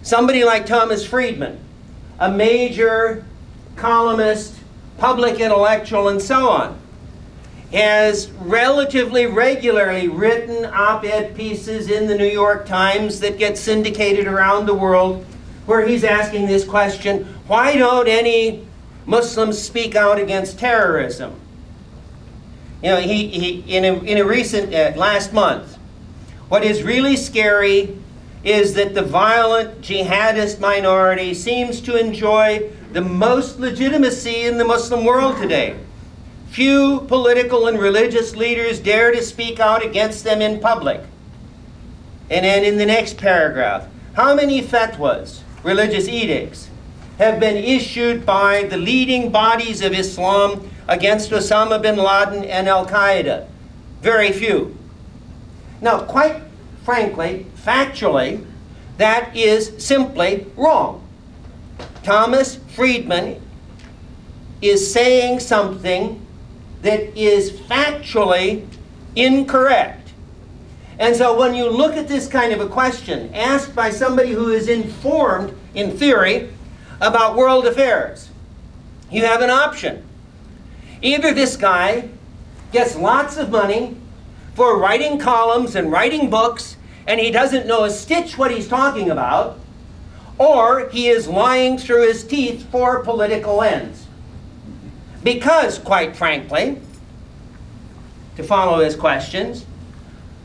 Somebody like Thomas Friedman, a major columnist, public intellectual, and so on, has relatively regularly written op-ed pieces in the New York Times that get syndicated around the world, where he's asking this question: why don't any Muslims speak out against terrorism? You know, in a recent, last month, what is really scary is that the violent jihadist minority seems to enjoy the most legitimacy in the Muslim world today. Few political and religious leaders dare to speak out against them in public. And then in the next paragraph, how many fatwas, religious edicts, have been issued by the leading bodies of Islam against Osama bin Laden and Al-Qaeda? Very few. Now, quite frankly, factually, that is simply wrong. Thomas Friedman is saying something that is factually incorrect. And so when you look at this kind of a question asked by somebody who is informed, in theory, about world affairs, you have an option. Either this guy gets lots of money for writing columns and writing books, and he doesn't know a stitch what he's talking about, or he is lying through his teeth for political ends. Because, quite frankly, to follow his questions,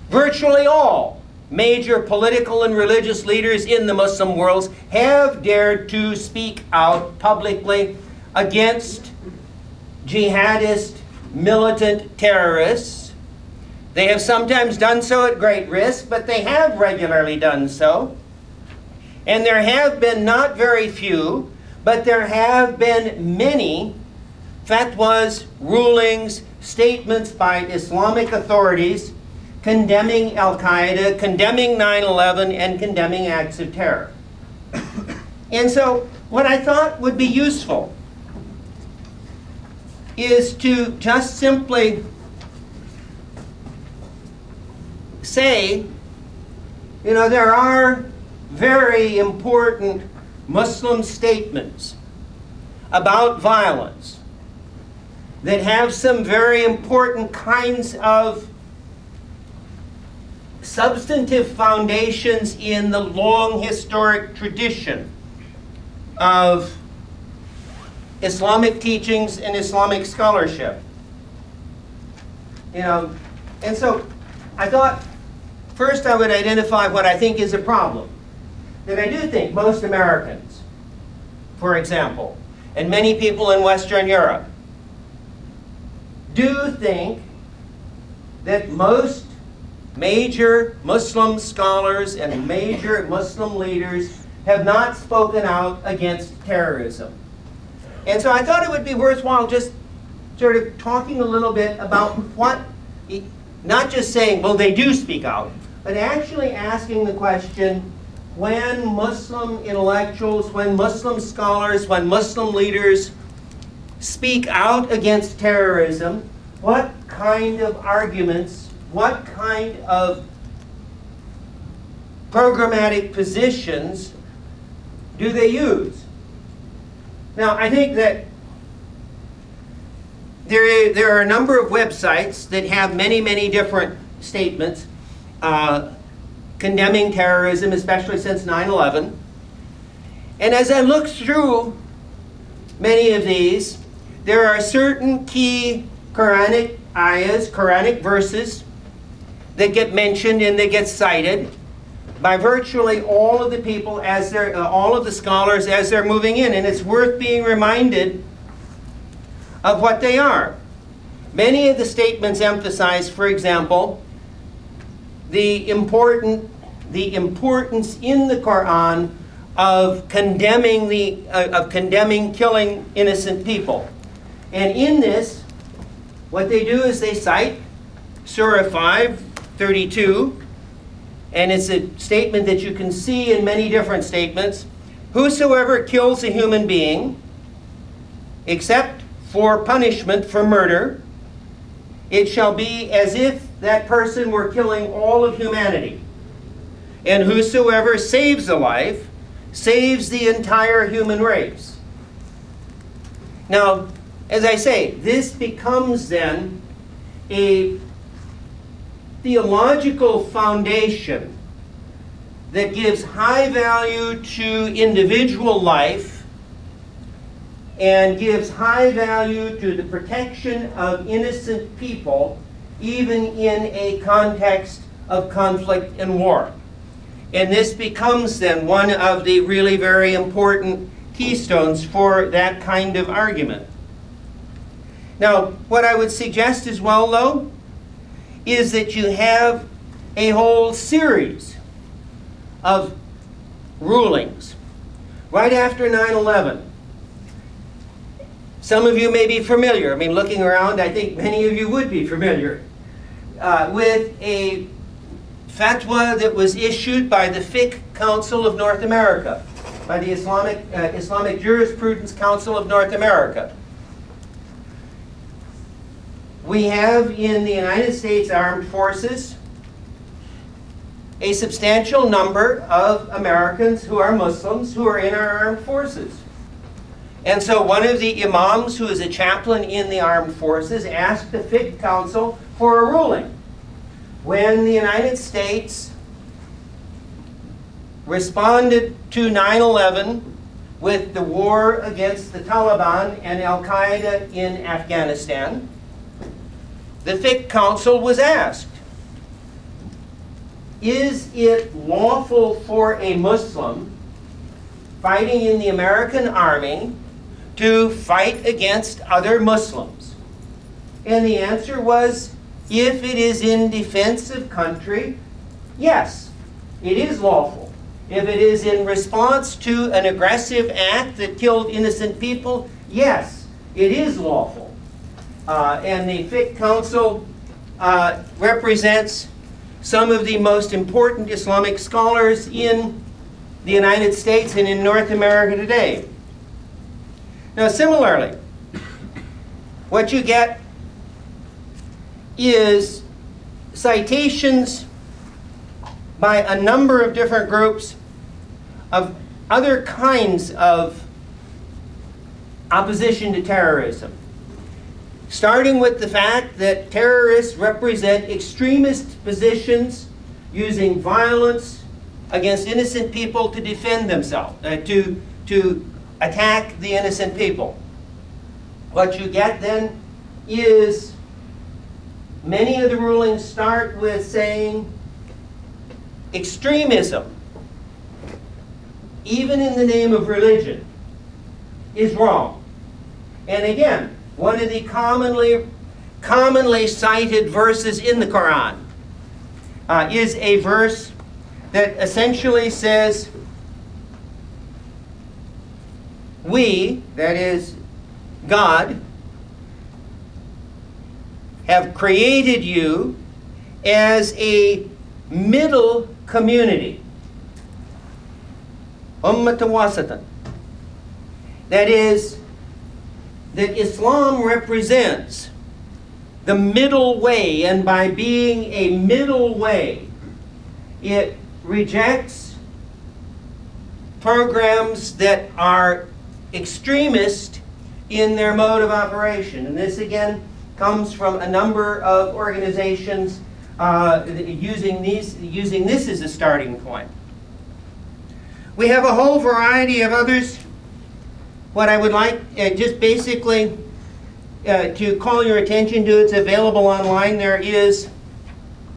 virtually all major political and religious leaders in the Muslim world have dared to speak out publicly against jihadist militant terrorists. They have sometimes done so at great risk, but they have regularly done so. And there have been not very few, but there have been many fatwas, rulings, statements by Islamic authorities condemning Al-Qaeda, condemning 9/11, and condemning acts of terror. And so what I thought would be useful is to just simply say, you know, there are very important Muslim statements about violence that have some very important kinds of substantive foundations in the long historic tradition of Islamic teachings and Islamic scholarship. You know, and so I thought first I would identify what I think is a problem. That I do think most Americans, for example, and many people in Western Europe, do think that most major Muslim scholars and major Muslim leaders have not spoken out against terrorism. And so I thought it would be worthwhile just sort of talking a little bit about what, not just saying, well, they do speak out, but actually asking the question, when Muslim intellectuals, when Muslim scholars, when Muslim leaders speak out against terrorism, what kind of arguments, what kind of programmatic positions do they use? Now, I think that there are a number of websites that have many, many different statements condemning terrorism, especially since 9/11. And as I look through many of these, there are certain key Quranic ayahs, Quranic verses, that get mentioned and they get cited by virtually all of the people as they're, all of the scholars as they're moving in. And it's worth being reminded of what they are. Many of the statements emphasize, for example, the importance in the Quran of condemning killing innocent people. And in this, what they do is they cite Surah 5:32, and it's a statement that you can see in many different statements. Whosoever kills a human being, except for punishment for murder, it shall be as if that person were killing all of humanity. And whosoever saves a life, saves the entire human race. Now, as I say, this becomes then a theological foundation that gives high value to individual life and gives high value to the protection of innocent people, even in a context of conflict and war. And this becomes then one of the really very important keystones for that kind of argument. Now, what I would suggest as well, though, is that you have a whole series of rulings right after 9/11. Some of you may be familiar. I mean, looking around, I think many of you would be familiar with a fatwa that was issued by the Fiqh Council of North America, by the Islamic Jurisprudence Council of North America. We have in the United States Armed Forces a substantial number of Americans who are Muslims who are in our armed forces. And so one of the imams, who is a chaplain in the armed forces, asked the Fiqh Council for a ruling. When the United States responded to 9/11 with the war against the Taliban and Al-Qaeda in Afghanistan, the Fiqh Council was asked, is it lawful for a Muslim fighting in the American army to fight against other Muslims? And the answer was, if it is in defense of country, yes, it is lawful. If it is in response to an aggressive act that killed innocent people, yes, it is lawful. And the Fiqh Council represents some of the most important Islamic scholars in the United States and in North America today. Now, similarly, what you get is citations by a number of different groups of other kinds of opposition to terrorism, starting with the fact that terrorists represent extremist positions using violence against innocent people to defend themselves, to attack the innocent people. What you get then is many of the rulings start with saying extremism, even in the name of religion, is wrong. And again, one of the commonly cited verses in the Quran is a verse that essentially says, we, that is God, have created you as a middle community. Ummatan wasatan. That is, that Islam represents the middle way, and by being a middle way, it rejects programs that are extremist in their mode of operation. And this again comes from a number of organizations using this as a starting point. We have a whole variety of others. What I would like just basically to call your attention to, it's available online. There is